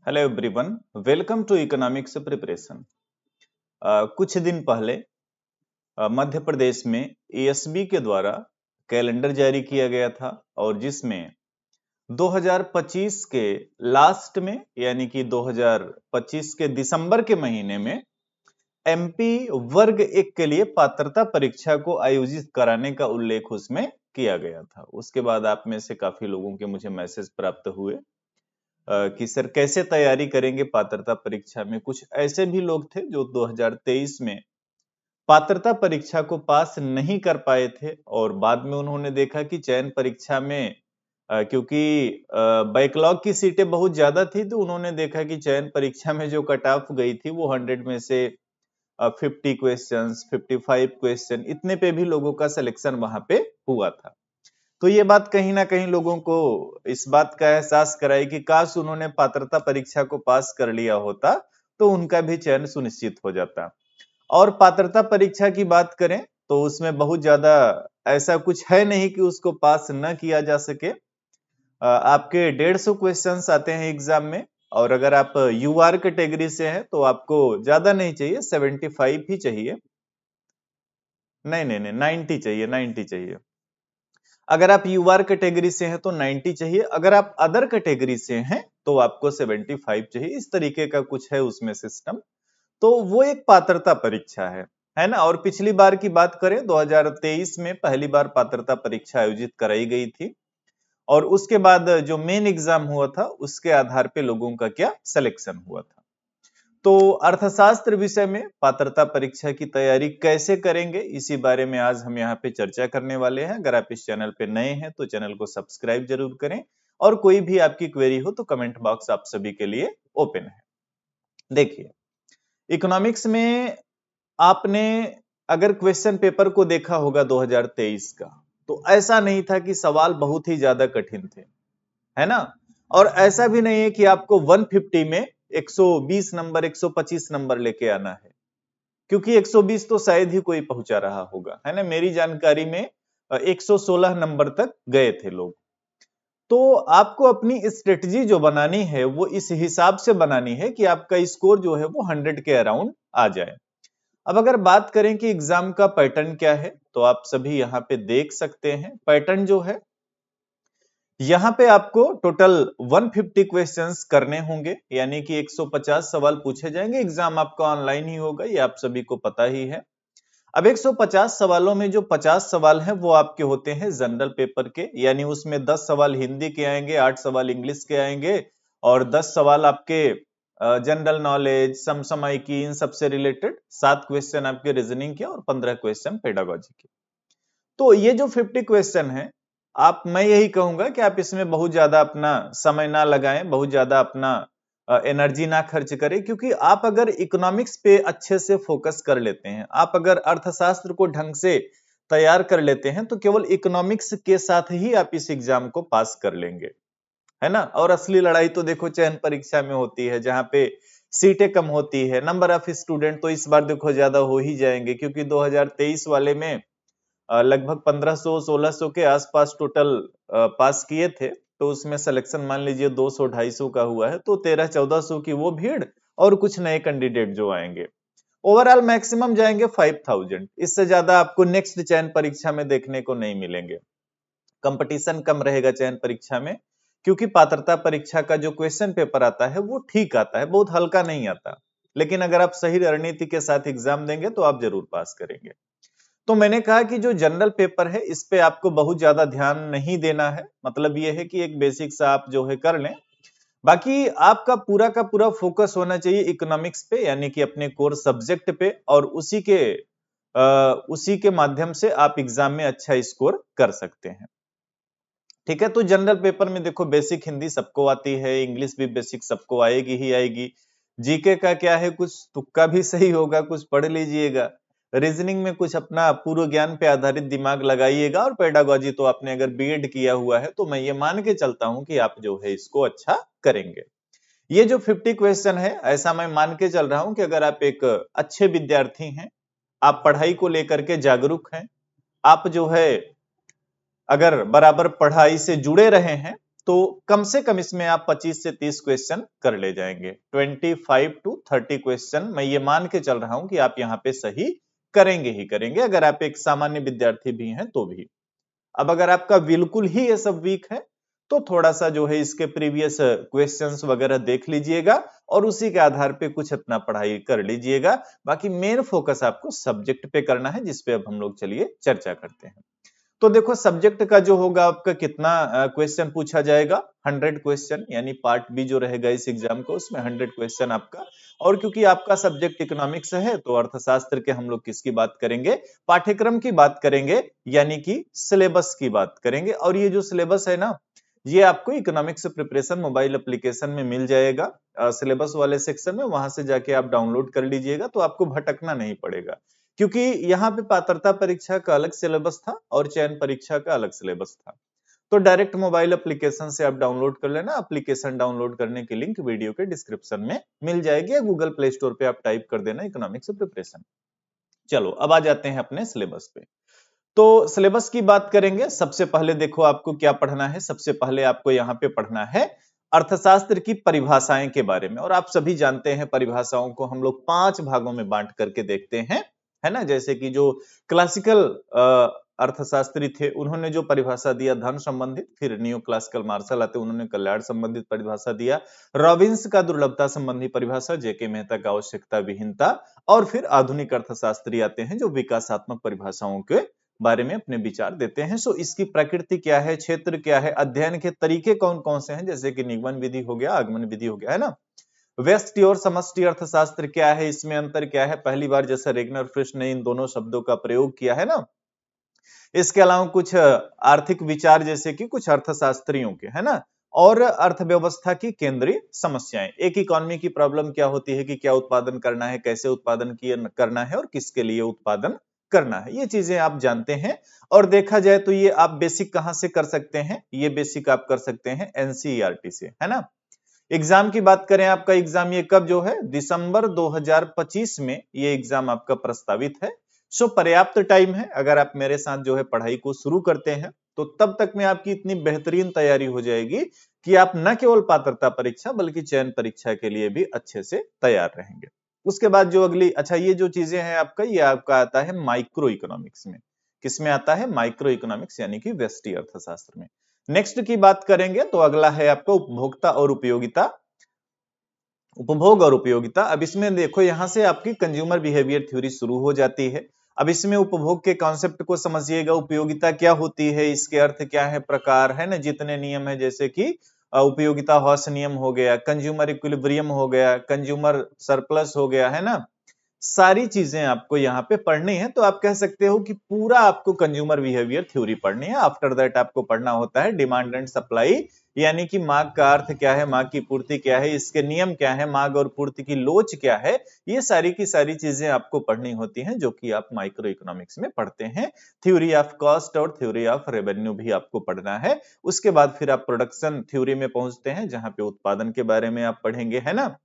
Hello everyone, welcome to economics preparation. कुछ दिन पहले मध्य प्रदेश में एएसबी के द्वारा कैलेंडर जारी किया गया था और जिसमें 2025 के लास्ट में यानी कि 2025 के दिसंबर के महीने में एमपी वर्ग 1 के लिए पात्रता परीक्षा को आयोजित कराने का उल्लेख उसमें किया गया था। उसके बाद आप में से काफी लोगों के मुझे मैसेज प्राप्त हुए कि सर कैसे तैयारी करेंगे पात्रता परीक्षा में। कुछ ऐसे भी लोग थे जो 2023 में पात्रता परीक्षा को पास नहीं कर पाए थे और बाद में उन्होंने देखा कि चयन परीक्षा में क्योंकि बैकलॉग की सीटें बहुत ज्यादा थी, तो उन्होंने देखा कि चयन परीक्षा में जो कट ऑफ गई थी वो 100 में से 50 क्वेश्चंस, 55 क्वेश्चन, इतने पे भी लोगों का सिलेक्शन वहां पे हुआ था। तो ये बात कहीं ना कहीं लोगों को इस बात का एहसास कराई कि काश उन्होंने पात्रता परीक्षा को पास कर लिया होता तो उनका भी चयन सुनिश्चित हो जाता। और पात्रता परीक्षा की बात करें तो उसमें बहुत ज्यादा ऐसा कुछ है नहीं कि उसको पास न किया जा सके। आपके 150 क्वेश्चंस आते हैं एग्जाम में और अगर आप यूआर कैटेगरी से हैं तो आपको ज्यादा नहीं चाहिए, 75 ही चाहिए। नहीं नहीं नहीं, 90 चाहिए, 90 चाहिए। अगर आप यूआर कैटेगरी से हैं तो 90 चाहिए, अगर आप अदर कैटेगरी से हैं तो आपको 75 चाहिए। इस तरीके का कुछ है उसमें सिस्टम। तो वो एक पात्रता परीक्षा है ना। और पिछली बार की बात करें 2023 में पहली बार पात्रता परीक्षा आयोजित कराई गई थी और उसके बाद जो मेन एग्जाम हुआ था उसके आधार पे लोगों का क्या सिलेक्शन हुआ था। तो अर्थशास्त्र विषय में पात्रता परीक्षा की तैयारी कैसे करेंगे इसी बारे में आज हम यहाँ पे चर्चा करने वाले हैं। अगर आप इस चैनल पे नए हैं तो चैनल को सब्सक्राइब जरूर करें और कोई भी आपकी क्वेरी हो तो कमेंट बॉक्स आप सभी के लिए ओपन है। देखिए, इकोनॉमिक्स में आपने अगर क्वेश्चन पेपर को देखा होगा 2023 का, तो ऐसा नहीं था कि सवाल बहुत ही ज्यादा कठिन थे, है ना। और ऐसा भी नहीं है कि आपको 150 में 120 नंबर 125 नंबर लेके आना है, क्योंकि 120 तो शायद ही कोई पहुंचा रहा होगा, है ना। मेरी जानकारी में 116 नंबर तक गए थे लोग। तो आपको अपनी स्ट्रेटजी जो बनानी है वो इस हिसाब से बनानी है कि आपका स्कोर जो है वो 100 के अराउंड आ जाए। अब अगर बात करें कि एग्जाम का पैटर्न क्या है तो आप सभी यहाँ पे देख सकते हैं। पैटर्न जो है, यहाँ पे आपको टोटल 150 क्वेश्चंस करने होंगे, यानी कि 150 सवाल पूछे जाएंगे। एग्जाम आपका ऑनलाइन ही होगा, ये आप सभी को पता ही है। अब 150 सवालों में जो 50 सवाल हैं वो आपके होते हैं जनरल पेपर के, यानी उसमें 10 सवाल हिंदी के आएंगे, 8 सवाल इंग्लिश के आएंगे और 10 सवाल आपके जनरल नॉलेज, समसामयिकी, इन सबसे रिलेटेड, 7 क्वेश्चन आपके रीजनिंग के और 15 क्वेश्चन पेडागोजी के। तो ये जो 50 क्वेश्चन है, आप मैं यही कहूंगा कि आप इसमें बहुत ज्यादा अपना समय ना लगाएं, बहुत ज्यादा अपना एनर्जी ना खर्च करें, क्योंकि आप अगर इकोनॉमिक्स पे अच्छे से फोकस कर लेते हैं, आप अगर अर्थशास्त्र को ढंग से तैयार कर लेते हैं तो केवल इकोनॉमिक्स के साथ ही आप इस एग्जाम को पास कर लेंगे, है ना। और असली लड़ाई तो देखो चयन परीक्षा में होती है, जहां पे सीटें कम होती है। नंबर ऑफ स्टूडेंट तो इस बार देखो ज्यादा हो ही जाएंगे, क्योंकि 2023 वाले में लगभग 1500-1600 के आसपास टोटल पास किए थे। तो उसमें सिलेक्शन मान लीजिए 200-250 का हुआ है, तो 1300-1400 की वो भीड़ और कुछ नए कैंडिडेट जो आएंगे, ओवरऑल मैक्सिमम जाएंगे 5000। इससे ज्यादा आपको नेक्स्ट चयन परीक्षा में देखने को नहीं मिलेंगे। कंपटीशन कम रहेगा चयन परीक्षा में, क्योंकि पात्रता परीक्षा का जो क्वेश्चन पेपर आता है वो ठीक आता है, बहुत हल्का नहीं आता। लेकिन अगर आप सही रणनीति के साथ एग्जाम देंगे तो आप जरूर पास करेंगे। तो मैंने कहा कि जो जनरल पेपर है इस पे आपको बहुत ज्यादा ध्यान नहीं देना है, मतलब ये है कि एक बेसिक सा आप जो है कर लें। बाकी आपका पूरा का पूरा फोकस होना चाहिए इकोनॉमिक्स पे, यानी कि अपने कोर सब्जेक्ट पे, और उसी के माध्यम से आप एग्जाम में अच्छा स्कोर कर सकते हैं। ठीक है, तो जनरल पेपर में देखो बेसिक हिंदी सबको आती है, इंग्लिश भी बेसिक सबको आएगी ही आएगी। जीके का क्या है, कुछ तुक्का भी सही होगा, कुछ पढ़ लीजिएगा। रीजनिंग में कुछ अपना पूर्व ज्ञान पे आधारित दिमाग लगाइएगा। और पेडागोजी तो आपने अगर बीएड किया हुआ है तो मैं ये मान के चलता हूं कि आप जो है इसको अच्छा करेंगे। ये जो 50 क्वेश्चन है, ऐसा मैं मान के चल रहा हूं कि अगर आप एक अच्छे विद्यार्थी हैं, आप पढ़ाई को लेकर के जागरूक हैं, आप जो है अगर बराबर पढ़ाई से जुड़े रहे हैं, तो कम से कम इसमें आप 25 से 30 क्वेश्चन कर ले जाएंगे। 25 to 30 क्वेश्चन मैं ये मान के चल रहा हूं कि आप यहाँ पे सही करेंगे ही करेंगे, अगर आप एक सामान्य विद्यार्थी भी हैं तो भी। अब अगर आपका बिल्कुल ही ये सब वीक है तो थोड़ा सा जो है इसके प्रीवियस क्वेश्चंस वगैरह देख लीजिएगा और उसी के आधार पे कुछ अपना पढ़ाई कर लीजिएगा। बाकी मेन फोकस आपको सब्जेक्ट पे करना है, जिस पे अब हम लोग चलिए चर्चा करते हैं। तो देखो सब्जेक्ट का जो होगा आपका कितना क्वेश्चन पूछा जाएगा, 100 क्वेश्चन, यानी पार्ट बी जो रहेगा इस एग्जाम को उसमें 100 क्वेश्चन आपका। और क्योंकि आपका सब्जेक्ट इकोनॉमिक्स है तो अर्थशास्त्र के हम लोग किसकी बात करेंगे, पाठ्यक्रम की बात करेंगे, यानी कि सिलेबस की बात करेंगे। और ये जो सिलेबस है ना, ये आपको इकोनॉमिक्स प्रिपरेशन मोबाइल एप्लीकेशन में मिल जाएगा, सिलेबस वाले सेक्शन में, वहां से जाके आप डाउनलोड कर लीजिएगा तो आपको भटकना नहीं पड़ेगा। क्योंकि यहाँ पे पात्रता परीक्षा का अलग सिलेबस था और चयन परीक्षा का अलग सिलेबस था। तो डायरेक्ट मोबाइल एप्लीकेशन से आप डाउनलोड कर लेना। एप्लीकेशन डाउनलोड करने की लिंक वीडियो के डिस्क्रिप्शन में मिल जाएगी, या गूगल प्ले स्टोर पे आप टाइप कर देना इकोनॉमिक्स प्रिपरेशन। चलो अब आ जाते हैं अपने सिलेबस पे। तो सिलेबस की बात करेंगे। सबसे पहले देखो आपको क्या पढ़ना है, सबसे पहले आपको यहाँ पे पढ़ना है अर्थशास्त्र की परिभाषाएं के बारे में। और आप सभी जानते हैं परिभाषाओं को हम लोग 5 भागों में बांट करके देखते हैं, है ना। जैसे कि जो क्लासिकल अर्थशास्त्री थे उन्होंने जो परिभाषा दिया धन संबंधित, फिर न्यू क्लासिकल मार्शल आते उन्होंने कल्याण संबंधित परिभाषा दिया, रॉबिन्स का दुर्लभता संबंधी परिभाषा, जेके मेहता का आवश्यकता विहीनता, और फिर आधुनिक अर्थशास्त्री आते हैं जो विकासात्मक परिभाषाओं के बारे में अपने विचार देते हैं। सो इसकी प्रकृति क्या है, क्षेत्र क्या है, अध्ययन के तरीके कौन कौन से हैं, जैसे कि निगमन विधि हो गया, आगमन विधि हो गया, है ना। व्यष्टि और समष्टि अर्थशास्त्र क्या है, इसमें अंतर क्या है, पहली बार जैसा रेगनर फ्रिश ने इन दोनों शब्दों का प्रयोग किया है ना। इसके अलावा कुछ आर्थिक विचार जैसे कि कुछ अर्थशास्त्रियों के, है ना। और अर्थव्यवस्था की केंद्रीय समस्याएं, एक इकोनॉमी की प्रॉब्लम क्या होती है कि क्या उत्पादन करना है, कैसे उत्पादन करना है और किसके लिए उत्पादन करना है, ये चीजें आप जानते हैं। और देखा जाए तो ये आप बेसिक कहां से कर सकते हैं, ये बेसिक आप कर सकते हैं एनसीईआरटी से, है ना। एग्जाम की बात करें, आपका एग्जाम ये कब जो है, दिसंबर 2025 में ये एग्जाम आपका प्रस्तावित है। सो पर्याप्त टाइम है, अगर आप मेरे साथ जो है पढ़ाई को शुरू करते हैं तो तब तक में आपकी इतनी बेहतरीन तैयारी हो जाएगी कि आप न केवल पात्रता परीक्षा बल्कि चयन परीक्षा के लिए भी अच्छे से तैयार रहेंगे। उसके बाद जो अगली, अच्छा ये जो चीजें हैं आपका, ये आपका आता है माइक्रो इकोनॉमिक्स में। किसमें आता है, माइक्रो इकोनॉमिक्स यानी कि व्यष्टि अर्थशास्त्र में। नेक्स्ट की बात करेंगे तो अगला है आपका उपभोक्ता और उपयोगिता, उपभोग और उपयोगिता। अब इसमें देखो यहां से आपकी कंज्यूमर बिहेवियर थ्योरी शुरू हो जाती है। अब इसमें उपभोग के कॉन्सेप्ट को समझिएगा, उपयोगिता क्या होती है, इसके अर्थ क्या है, प्रकार, है ना, जितने नियम है, जैसे कि उपयोगिता हॉस नियम हो गया, कंज्यूमर इक्विलिब्रियम हो गया, कंज्यूमर सरप्लस हो गया, है ना। सारी चीजें आपको यहाँ पे पढ़नी है। तो आप कह सकते हो कि पूरा आपको कंज्यूमर बिहेवियर थ्योरी पढ़नी है। आफ्टर दैट आपको पढ़ना होता है डिमांड एंड सप्लाई, यानी कि मांग का अर्थ क्या है, मांग की पूर्ति क्या है, इसके नियम क्या है, मांग और पूर्ति की लोच क्या है, ये सारी की सारी चीजें आपको पढ़नी होती हैं, जो कि आप माइक्रो इकोनॉमिक्स में पढ़ते हैं। थ्योरी ऑफ कॉस्ट और थ्योरी ऑफ रेवेन्यू भी आपको पढ़ना है। उसके बाद फिर आप प्रोडक्शन थ्योरी में पहुंचते हैं, जहां पे उत्पादन के बारे में आप पढ़ेंगे, है ना।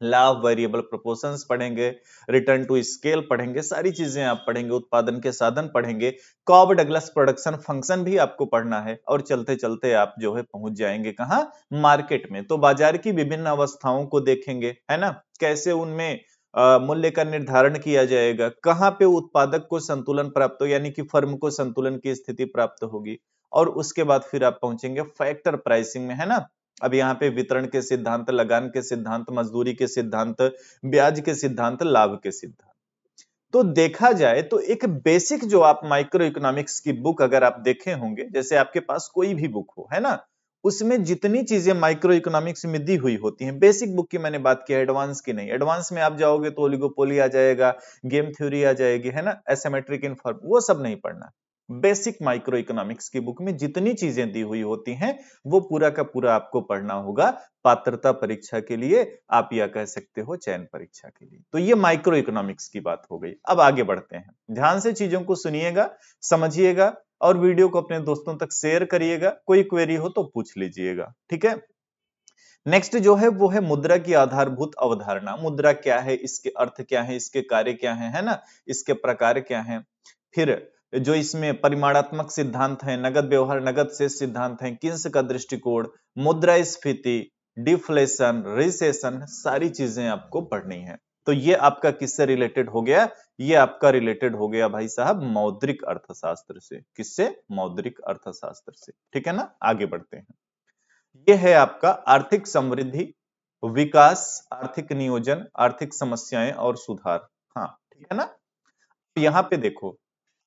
लॉ ऑफ वेरिएबल प्रोपोर्शंस पढ़ेंगे, रिटर्न टू स्केल पढ़ेंगे, सारी चीजें आप पढ़ेंगे, उत्पादन के साधन पढ़ेंगे, कॉब डगलस प्रोडक्शन फंक्शन भी आपको पढ़ना है। और चलते चलते आप जो है पहुंच जाएंगे कहां, मार्केट में। तो बाजार की विभिन्न अवस्थाओं को देखेंगे, है ना, कैसे उनमें मूल्य का निर्धारण किया जाएगा, कहां पे उत्पादक को संतुलन प्राप्त हो, यानी कि फर्म को संतुलन की स्थिति प्राप्त होगी। और उसके बाद फिर आप पहुंचेंगे फैक्टर प्राइसिंग में, है ना। अब यहाँ पे वितरण के सिद्धांत, लगान के सिद्धांत, मजदूरी के सिद्धांत, ब्याज के सिद्धांत, लाभ के सिद्धांत। तो देखा जाए तो एक बेसिक जो आप माइक्रो इकोनॉमिक्स की बुक अगर आप देखे होंगे, जैसे आपके पास कोई भी बुक हो, है ना, उसमें जितनी चीजें माइक्रो इकोनॉमिक्स में दी हुई होती हैं, बेसिक बुक की मैंने बात की है, एडवांस की नहीं। एडवांस में आप जाओगे तो ओलिगोपोली आ जाएगा, गेम थ्योरी आ जाएगी, है ना, एसिमेट्रिक इनफॉर्म, वो सब नहीं पढ़ना। बेसिक माइक्रो इकोनॉमिक्स की बुक में जितनी चीजें दी हुई होती हैं वो पूरा का पूरा आपको पढ़ना होगा, पात्रता परीक्षा के लिए, आप या कह सकते हो चयन परीक्षा के लिए। तो ये माइक्रो इकोनॉमिक्स की बात हो गई। अब आगे बढ़ते हैं, ध्यान से चीजों को सुनिएगा, समझिएगा और वीडियो को अपने दोस्तों तक शेयर करिएगा। कोई क्वेरी हो तो पूछ लीजिएगा, ठीक है। नेक्स्ट जो है वो है मुद्रा की आधारभूत अवधारणा। मुद्रा क्या है, इसके अर्थ क्या है, इसके कार्य क्या है ना, इसके प्रकार क्या है। फिर जो इसमें परिमाणात्मक सिद्धांत है, नगद व्यवहार, नगद शेष सिद्धांत है, किन्स का दृष्टिकोण, मुद्रास्फीति, डिफ्लेशन, रिसेशन, सारी चीजें आपको पढ़नी है। तो ये आपका किससे रिलेटेड हो गया? ये आपका रिलेटेड हो गया भाई साहब मौद्रिक अर्थशास्त्र से। किससे? मौद्रिक अर्थशास्त्र से। ठीक है ना, आगे बढ़ते हैं। ये है आपका आर्थिक समृद्धि, विकास, आर्थिक नियोजन, आर्थिक समस्याएं और सुधार। हाँ ठीक है ना। यहाँ पे देखो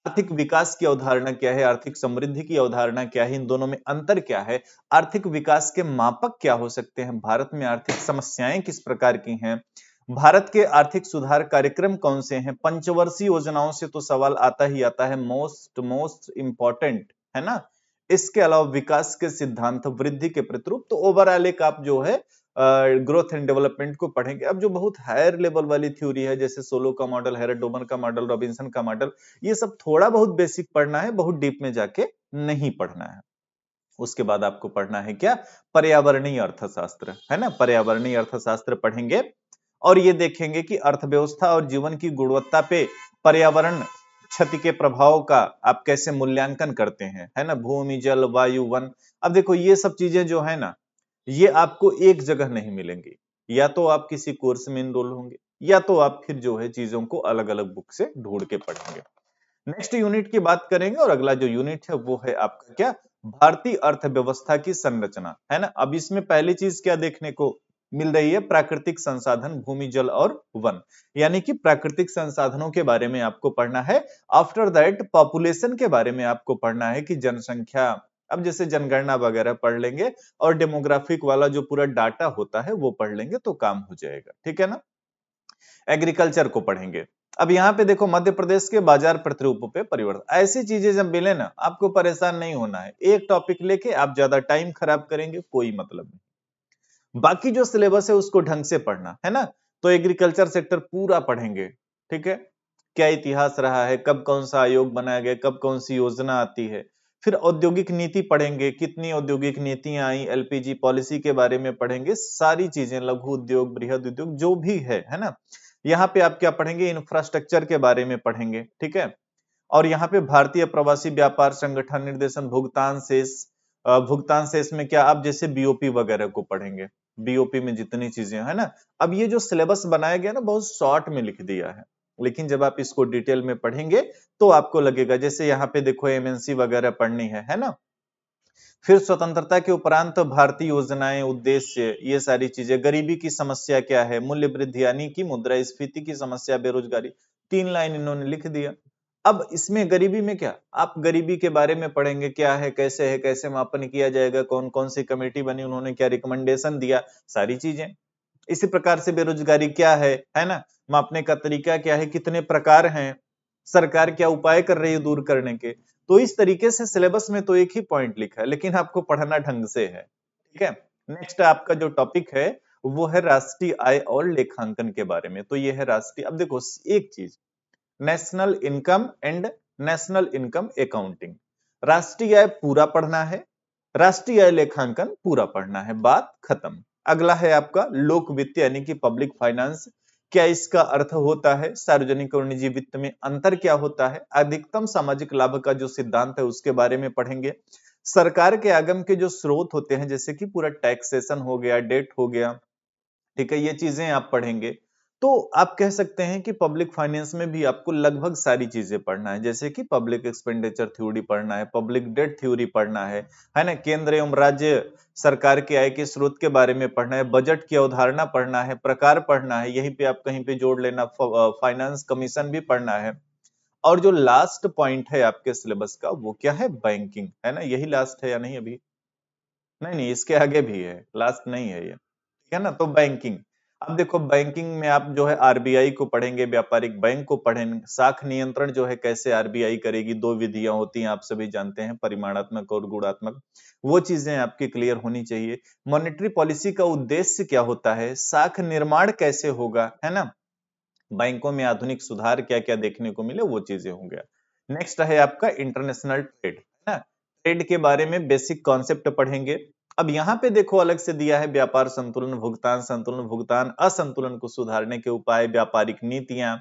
आर्थिक विकास की अवधारणा क्या है, आर्थिक समृद्धि की अवधारणा क्या है, इन दोनों में अंतर क्या है, आर्थिक विकास के मापक क्या हो सकते हैं, भारत में आर्थिक समस्याएं किस प्रकार की हैं, भारत के आर्थिक सुधार कार्यक्रम कौन से हैं, पंचवर्षीय योजनाओं से तो सवाल आता ही आता है, मोस्ट मोस्ट इंपॉर्टेंट है ना। इसके अलावा विकास के सिद्धांत, वृद्धि के प्रतिरूप, तो ओवरऑल एक आप जो है ग्रोथ एंड डेवलपमेंट को पढ़ेंगे। अब जो बहुत हायर लेवल वाली थ्योरी है, जैसे सोलो का मॉडल, हेरेट-डोमर का मॉडल, रॉबिन्सन का मॉडल, ये सब थोड़ा बहुत बेसिक पढ़ना है, बहुत डीप में जाके नहीं पढ़ना है। उसके बाद आपको पढ़ना है क्या? पर्यावरणीय अर्थशास्त्र, है ना। पर्यावरणीय अर्थशास्त्र पढ़ेंगे और ये देखेंगे कि अर्थव्यवस्था और जीवन की गुणवत्ता पे पर्यावरण क्षति के प्रभाव का आप कैसे मूल्यांकन करते हैं, है ना। भूमि, जल, वायु, वन। अब देखो ये सब चीजें जो है ना, ये आपको एक जगह नहीं मिलेंगी। या तो आप किसी कोर्स में इनरोल होंगे, या तो आप फिर जो है चीजों को अलग अलग बुक से ढूंढ के पढ़ेंगे। नेक्स्ट यूनिट की बात करेंगे और अगला जो यूनिट है वो है आपका क्या? भारतीय अर्थव्यवस्था की संरचना, है ना। अब इसमें पहली चीज क्या देखने को मिल रही है? प्राकृतिक संसाधन, भूमि, जल और वन। यानी कि प्राकृतिक संसाधनों के बारे में आपको पढ़ना है। आफ्टर दैट पॉपुलेशन के बारे में आपको पढ़ना है कि जनसंख्या, अब जैसे जनगणना वगैरह पढ़ लेंगे और डेमोग्राफिक वाला जो पूरा डाटा होता है वो पढ़ लेंगे तो काम हो जाएगा। ठीक है ना। एग्रीकल्चर को पढ़ेंगे। अब यहाँ पे देखो मध्य प्रदेश के बाजार प्रतिरूपों पे परिवर्तन, ऐसी चीजें जब मिले ना, आपको परेशान नहीं होना है। एक टॉपिक लेके आप ज्यादा टाइम खराब करेंगे कोई मतलब नहीं, बाकी जो सिलेबस है उसको ढंग से पढ़ना है ना। तो एग्रीकल्चर सेक्टर पूरा पढ़ेंगे। ठीक है, क्या इतिहास रहा है, कब कौन सा आयोग बनाया गया, कब कौन सी योजना आती है। फिर औद्योगिक नीति पढ़ेंगे, कितनी औद्योगिक नीतियां आई, एलपीजी पॉलिसी के बारे में पढ़ेंगे, सारी चीजें, लघु उद्योग, बृहद उद्योग जो भी है ना। यहाँ पे आप क्या पढ़ेंगे? इंफ्रास्ट्रक्चर के बारे में पढ़ेंगे। ठीक है, और यहाँ पे भारतीय प्रवासी व्यापार संगठन, निर्देशन, भुगतान शेष। भुगतान शेष में क्या, आप जैसे बीओपी वगैरह को पढ़ेंगे। बीओपी में जितनी चीजें है ना, अब ये जो सिलेबस बनाया गया ना बहुत शॉर्ट में लिख दिया है, लेकिन जब आप इसको डिटेल में पढ़ेंगे तो आपको लगेगा। जैसे यहाँ पे देखो एमएनसी वगैरह पढ़नी है ना। फिर स्वतंत्रता के उपरांत भारतीय योजनाएं, उद्देश्य, ये सारी चीजें, गरीबी की समस्या क्या है, मूल्य वृद्धि यानी कि मुद्रास्फीति की समस्या, बेरोजगारी, 3 लाइन इन्होंने लिख दिया। अब इसमें गरीबी में क्या, आप गरीबी के बारे में पढ़ेंगे, क्या है, कैसे मापन किया जाएगा, कौन कौन सी कमेटी बनी, उन्होंने क्या रिकमेंडेशन दिया, सारी चीजें। इसी प्रकार से बेरोजगारी क्या है ना, मापने का तरीका क्या है, कितने प्रकार हैं, सरकार क्या उपाय कर रही है दूर करने के। तो इस तरीके से सिलेबस में तो एक ही पॉइंट लिखा है, लेकिन आपको पढ़ना ढंग से है। ठीक है, नेक्स्ट आपका जो टॉपिक है वो है राष्ट्रीय आय और लेखांकन के बारे में। तो ये है राष्ट्रीय, अब देखो एक चीज, national income and national income accounting, राष्ट्रीय आय पूरा पढ़ना है, राष्ट्रीय आय लेखांकन पूरा पढ़ना है, बात खत्म। अगला है आपका लोक वित्त यानी कि पब्लिक फाइनेंस, क्या इसका अर्थ होता है, सार्वजनिक और निजी वित्त में अंतर क्या होता है, अधिकतम सामाजिक लाभ का जो सिद्धांत है उसके बारे में पढ़ेंगे, सरकार के आगम के जो स्रोत होते हैं जैसे कि पूरा टैक्सेशन हो गया, डेट हो गया, ठीक है, ये चीजें आप पढ़ेंगे। तो आप कह सकते हैं कि पब्लिक फाइनेंस में भी आपको लगभग सारी चीजें पढ़ना है, जैसे कि पब्लिक एक्सपेंडिचर थ्योरी पढ़ना है, पब्लिक डेट थ्योरी पढ़ना है ना, केंद्र एवं राज्य सरकार के आय के स्रोत के बारे में पढ़ना है, बजट की अवधारणा पढ़ना है, प्रकार पढ़ना है, यहीं पे आप कहीं पे जोड़ लेना, फाइनेंस कमीशन भी पढ़ना है। और जो लास्ट पॉइंट है आपके सिलेबस का वो क्या है? बैंकिंग, है ना। यही लास्ट है या नहीं? अभी नहीं नहीं, इसके आगे भी है, लास्ट नहीं है ये। ठीक है ना, तो बैंकिंग। अब देखो बैंकिंग में आप जो है आरबीआई को पढ़ेंगे, व्यापारिक बैंक को पढ़ेंगे, साख नियंत्रण जो है कैसे आरबीआई करेगी, 2 विधियां होती हैं आप सभी जानते हैं, परिमाणात्मक और गुणात्मक, वो चीजें आपकी क्लियर होनी चाहिए। मॉनेटरी पॉलिसी का उद्देश्य क्या होता है, साख निर्माण कैसे होगा, है ना, बैंकों में आधुनिक सुधार क्या क्या देखने को मिले, वो चीजें हो गया। नेक्स्ट है आपका इंटरनेशनल ट्रेड, है ना, ट्रेड के बारे में बेसिक कॉन्सेप्ट पढ़ेंगे। अब यहाँ पे देखो अलग से दिया है व्यापार संतुलन, भुगतान संतुलन, भुगतान असंतुलन को सुधारने के उपाय, व्यापारिक नीतियां,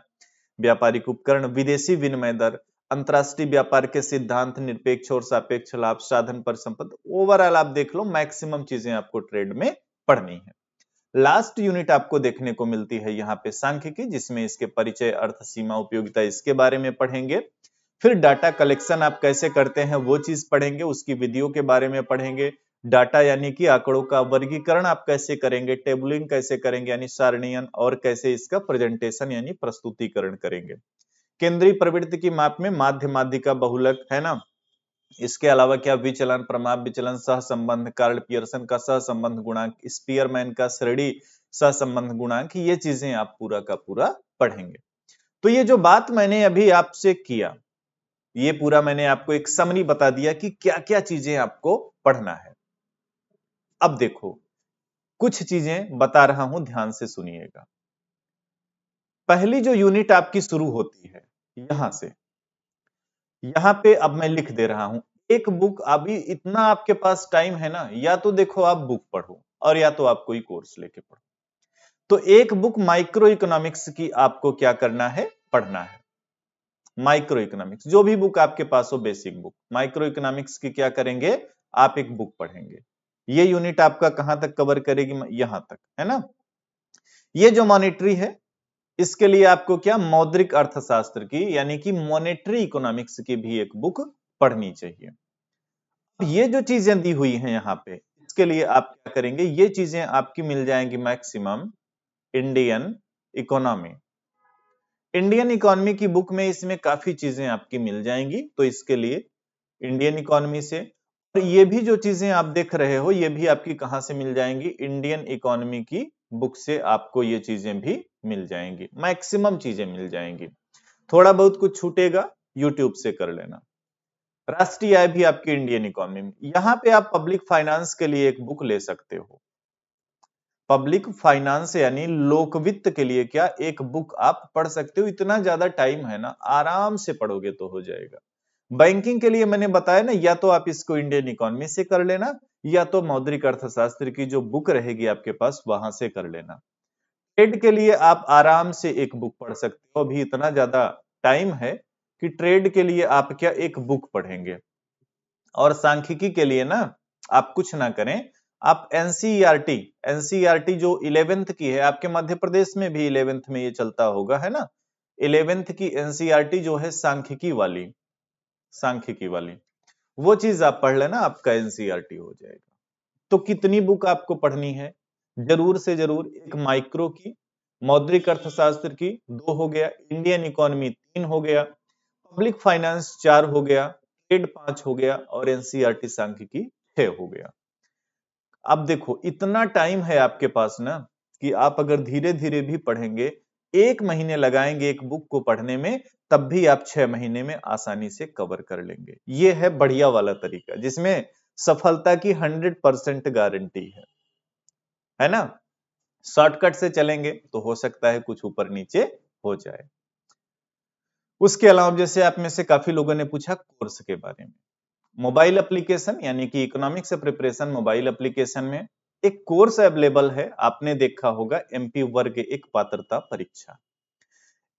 व्यापारिक उपकरण, विदेशी विनिमय दर। अंतरराष्ट्रीय व्यापार के सिद्धांत, निरपेक्ष और सापेक्ष लाभ, साधन पर संपत्ति, ओवरऑल आप देख लो मैक्सिमम चीजें आपको ट्रेड में पढ़नी है। लास्ट यूनिट आपको देखने को मिलती है यहाँ पे सांख्यिकी, जिसमें इसके परिचय, अर्थ, सीमा, उपयोगिता इसके बारे में पढ़ेंगे। फिर डाटा कलेक्शन आप कैसे करते हैं वो चीज पढ़ेंगे, उसकी विधियों के बारे में पढ़ेंगे। डाटा यानी कि आंकड़ों का वर्गीकरण आप कैसे करेंगे, टेबलिंग कैसे करेंगे यानी सारणीयन, और कैसे इसका प्रेजेंटेशन यानी प्रस्तुतिकरण करेंगे। केंद्रीय प्रवृत्ति की माप में माध्य, माध्यिका, बहुलक, है ना। इसके अलावा क्या विचलन, प्रमाप विचलन, सहसंबंध, कार्ल पियर्सन का सहसंबंध गुणांक, स्पीयरमैन का श्रेणी सहसंबंध गुणांक, ये चीजें आप पूरा का पूरा पढ़ेंगे। तो ये जो बात मैंने अभी आपसे किया, ये पूरा मैंने आपको एक समरी बता दिया कि क्या क्या चीजें आपको पढ़ना है। अब देखो कुछ चीजें बता रहा हूं, ध्यान से सुनिएगा। पहली जो यूनिट आपकी शुरू होती है यहां से, यहां पे अब मैं लिख दे रहा हूं एक बुक। अभी इतना आपके पास टाइम है ना, या तो देखो आप बुक पढ़ो और या तो आप कोई कोर्स लेके पढ़ो। तो एक बुक माइक्रो इकोनॉमिक्स की आपको क्या करना है, पढ़ना है। माइक्रो इकोनॉमिक्स जो भी बुक आपके पास हो, बेसिक बुक, माइक्रो इकोनॉमिक्स की क्या करेंगे, आप एक बुक पढ़ेंगे। ये यूनिट आपका कहां तक कवर करेगी, यहां तक, है ना। ये जो मॉनेटरी है, इसके लिए आपको क्या, मौद्रिक अर्थशास्त्र की यानी कि मॉनेटरी इकोनॉमिक्स की भी एक बुक पढ़नी चाहिए। ये जो चीजें दी हुई हैं यहाँ पे, इसके लिए आप क्या करेंगे, ये चीजें आपकी मिल जाएंगी maximum Indian economy. Indian economy की बुक में इसमें काफी चीजें आपकी मिल जाएंगी, तो इसके लिए इंडियन इकोनॉमी से। और ये भी जो चीजें आप देख रहे हो, ये भी आपकी कहां से मिल जाएंगी, इंडियन इकोनॉमी की बुक से आपको ये चीजें भी मिल जाएंगी, मैक्सिमम चीजें मिल जाएंगी। थोड़ा बहुत कुछ छूटेगा, यूट्यूब से कर लेना। राष्ट्रीय आय भी आपकी इंडियन इकोनॉमी में। यहां पे आप पब्लिक फाइनेंस के लिए एक बुक ले सकते हो। पब्लिक फाइनेंस यानी लोकवित्त के लिए क्या एक बुक आप पढ़ सकते हो। इतना ज्यादा टाइम है ना, आराम से पढ़ोगे तो हो जाएगा। बैंकिंग के लिए मैंने बताया ना, या तो आप इसको इंडियन इकोनॉमी से कर लेना, या तो मौद्रिक अर्थशास्त्र की जो बुक रहेगी आपके पास वहां से कर लेना। ट्रेड के लिए आप आराम से एक बुक पढ़ सकते हो, अभी इतना ज्यादा टाइम है कि ट्रेड के लिए आप क्या एक बुक पढ़ेंगे। और सांख्यिकी के लिए ना आप कुछ ना करें, आप एनसीईआरटी जो 11th की है, आपके मध्य प्रदेश में भी 11th में ये चलता होगा, है ना। 11th की एनसीईआरटी जो है सांख्यिकी वाली वो चीज आप पढ़ लेना, आपका एनसीईआरटी हो जाएगा। तो कितनी बुक आपको पढ़नी है, जरूर से जरूर एक माइक्रो की, मौद्रिक अर्थशास्त्र की 2 हो गया, इंडियन इकोनॉमी 3 हो गया, पब्लिक फाइनेंस 4 हो गया, ट्रेड 5 हो गया, और एनसीईआरटी सांख्यिकी 6 हो गया। अब देखो इतना टाइम है आपके पास ना, कि आप अगर धीरे धीरे भी पढ़ेंगे, 1 महीने लगाएंगे एक बुक को पढ़ने में, तब भी आप 6 महीने में आसानी से कवर कर लेंगे। ये है बढ़िया वाला तरीका, जिसमें सफलता की 100% गारंटी है ना। शॉर्टकट से चलेंगे तो हो सकता है कुछ ऊपर नीचे हो जाए। उसके अलावा जैसे आप में से काफी लोगों ने पूछा कोर्स के बारे में, मोबाइल एप्लीकेशन यानी कि इकोनॉमिक्स प्रिपरेशन मोबाइल एप्लीकेशन में एक कोर्स अवेलेबल है, आपने देखा होगा, एमपी वर्ग एक पात्रता परीक्षा।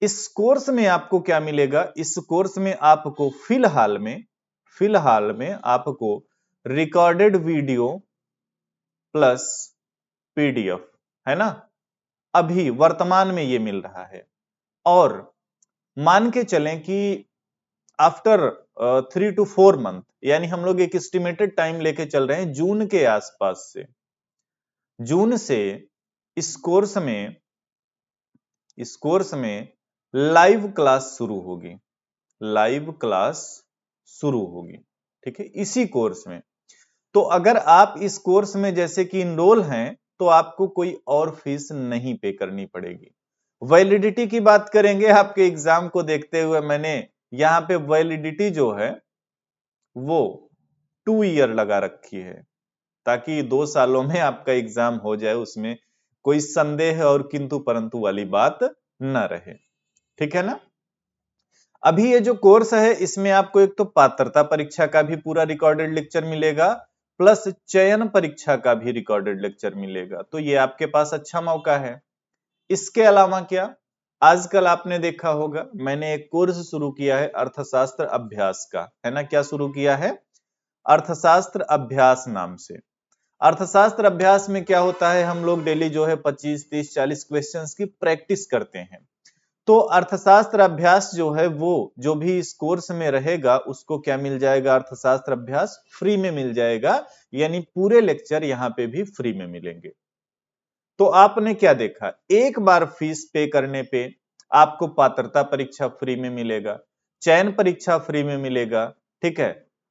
इस कोर्स में आपको क्या मिलेगा, इस कोर्स में आपको फिलहाल में आपको रिकॉर्डेड वीडियो प्लस पीडीएफ, है ना, अभी वर्तमान में ये मिल रहा है। और मान के चलें कि आफ्टर 3 to 4 मंथ, यानी हम लोग एक एस्टिमेटेड टाइम लेके चल रहे हैं, जून के आसपास से, जून से इस कोर्स में लाइव क्लास शुरू होगी, लाइव क्लास शुरू होगी, ठीक है, इसी कोर्स में। तो अगर आप इस कोर्स में जैसे कि इनरोल हैं, तो आपको कोई और फीस नहीं पे करनी पड़ेगी। वैलिडिटी की बात करेंगे, आपके एग्जाम को देखते हुए मैंने यहाँ पे वैलिडिटी जो है वो 2 ईयर लगा रखी है, ताकि 2 सालों में आपका एग्जाम हो जाए, उसमें कोई संदेह और किंतु परंतु वाली बात न रहे, ठीक है ना। अभी ये जो कोर्स है, इसमें आपको एक तो पात्रता परीक्षा का भी पूरा रिकॉर्डेड लेक्चर मिलेगा, प्लस चयन परीक्षा का भी रिकॉर्डेड लेक्चर मिलेगा। तो ये आपके पास अच्छा मौका है। इसके अलावा क्या, आजकल आपने देखा होगा मैंने एक कोर्स शुरू किया है अर्थशास्त्र अभ्यास का, है ना। क्या शुरू किया है? अर्थशास्त्र अभ्यास नाम से। अर्थशास्त्र अभ्यास में क्या होता है, हम लोग डेली जो है 25, 30, 40 क्वेश्चंस की प्रैक्टिस करते हैं। तो अर्थशास्त्र अभ्यास जो है वो जो भी इस कोर्स में रहेगा उसको क्या मिल जाएगा? अर्थशास्त्र अभ्यास फ्री में मिल जाएगा, यानी पूरे लेक्चर यहाँ पे भी फ्री में मिलेंगे। तो आपने क्या देखा, एक बार फीस पे करने पे आपको पात्रता परीक्षा फ्री में मिलेगा, चयन परीक्षा फ्री में मिलेगा, ठीक है।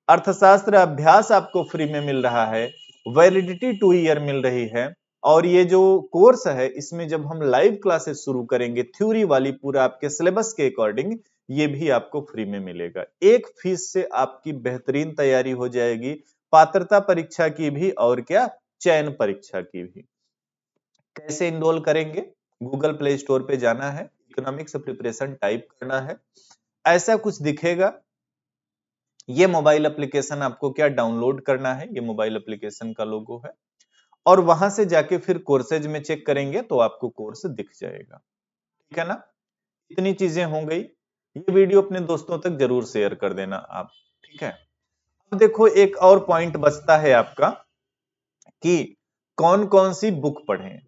अर्थशास्त्र अभ्यास आपको फ्री में मिल रहा है, वैलिडिटी 2 ईयर मिल रही है, और ये जो कोर्स है इसमें जब हम लाइव क्लासेस शुरू करेंगे थ्योरी वाली पूरा आपके सिलेबस के अकॉर्डिंग, ये भी आपको फ्री में मिलेगा। एक फीस से आपकी बेहतरीन तैयारी हो जाएगी, पात्रता परीक्षा की भी और क्या, चयन परीक्षा की भी। कैसे इनरोल करेंगे? गूगल प्ले स्टोर पे जाना है, इकोनॉमिक्स प्रिपरेशन टाइप करना है, ऐसा कुछ दिखेगा। ये मोबाइल एप्लीकेशन आपको क्या डाउनलोड करना है, ये मोबाइल एप्लीकेशन का लोगो है, और वहां से जाके फिर कोर्सेज में चेक करेंगे तो आपको कोर्स दिख जाएगा, ठीक है ना। इतनी चीजें हो गई, ये वीडियो अपने दोस्तों तक जरूर शेयर कर देना आप, ठीक है। अब देखो एक और पॉइंट बचता है आपका कि कौन कौन सी बुक पढ़ें।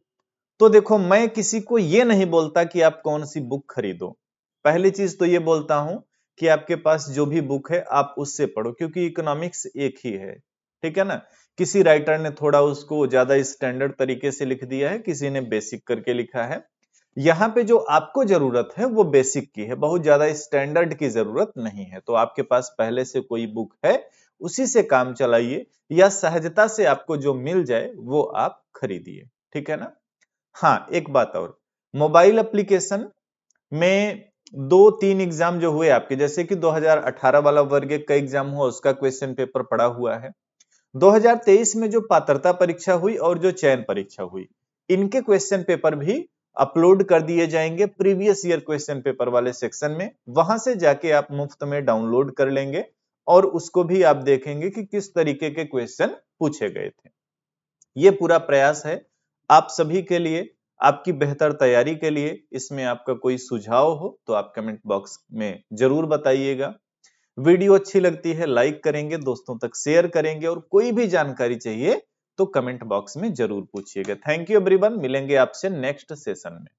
तो देखो मैं किसी को ये नहीं बोलता कि आप कौन सी बुक खरीदो। पहली चीज तो ये बोलता हूं कि आपके पास जो भी बुक है आप उससे पढ़ो, क्योंकि इकोनॉमिक्स एक ही है, ठीक है ना। किसी राइटर ने थोड़ा उसको ज्यादा स्टैंडर्ड तरीके से लिख दिया है, किसी ने बेसिक करके लिखा है। यहाँ पे जो आपको जरूरत है वो बेसिक की है, बहुत ज्यादा स्टैंडर्ड की जरूरत नहीं है। तो आपके पास पहले से कोई बुक है उसी से काम चलाइए, या सहजता से आपको जो मिल जाए वो आप खरीदिए, ठीक है ना। हाँ, एक बात और, मोबाइल एप्लीकेशन में 2-3 एग्जाम जो हुए आपके, जैसे कि 2018 वाला वर्ग एक का एग्जाम हुआ, उसका क्वेश्चन पेपर पड़ा हुआ है। 2023 में जो पात्रता परीक्षा हुई और जो चयन परीक्षा हुई, इनके क्वेश्चन पेपर भी अपलोड कर दिए जाएंगे प्रीवियस ईयर क्वेश्चन पेपर वाले सेक्शन में। वहां से जाके आप मुफ्त में डाउनलोड कर लेंगे और उसको भी आप देखेंगे कि किस तरीके के क्वेश्चन पूछे गए थे। ये पूरा प्रयास है आप सभी के लिए, आपकी बेहतर तैयारी के लिए। इसमें आपका कोई सुझाव हो तो आप कमेंट बॉक्स में जरूर बताइएगा। वीडियो अच्छी लगती है लाइक करेंगे, दोस्तों तक शेयर करेंगे, और कोई भी जानकारी चाहिए तो कमेंट बॉक्स में जरूर पूछिएगा। थैंक यू एवरीवन, मिलेंगे आपसे नेक्स्ट सेशन में।